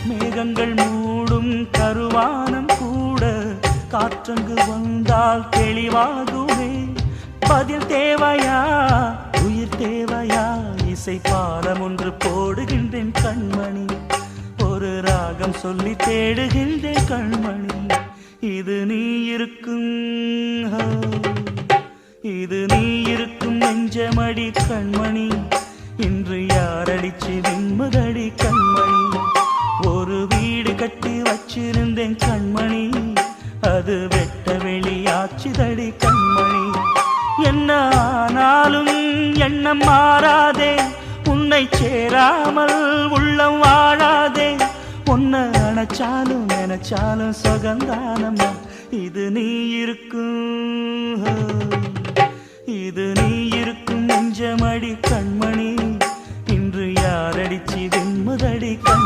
மேகங்கள் மூடும் கருவானம் கூட காற்றங்கு வந்தால் தெளிவாகுமே. பதில் தேவையா உயிர் தேவையா, இசை பாடம் ஒன்று போடுகின்றேன் கண்மணி, ஒரு ராகம் சொல்லி தேடுகின்றேன் கண்மணி. இது நீ இருக்கும் இது நீ இருக்கும் நெஞ்சமடி கண்மணி, இன்று யாரடிச்சு நிம்மதடி கண்மணி. ஒரு வீடு கட்டி வச்சிருந்தேன் கண்மணி, அது வெட்ட வெளியாச்சுதடி கண்மணி. என்ன ஆனாலும் எண்ணம் மாறாதே, உன்னை சேராமல் உள்ளம் வாழாதே. உன்னை நினைச்சாலும் நினைச்சாலும் சுகந்தானம்மா. இது நீ இருக்கும் இது நீ இருக்கும் நெஞ்சமடி கண்மணி, இன்று யாரடிச்சு வெண்முதடி கண்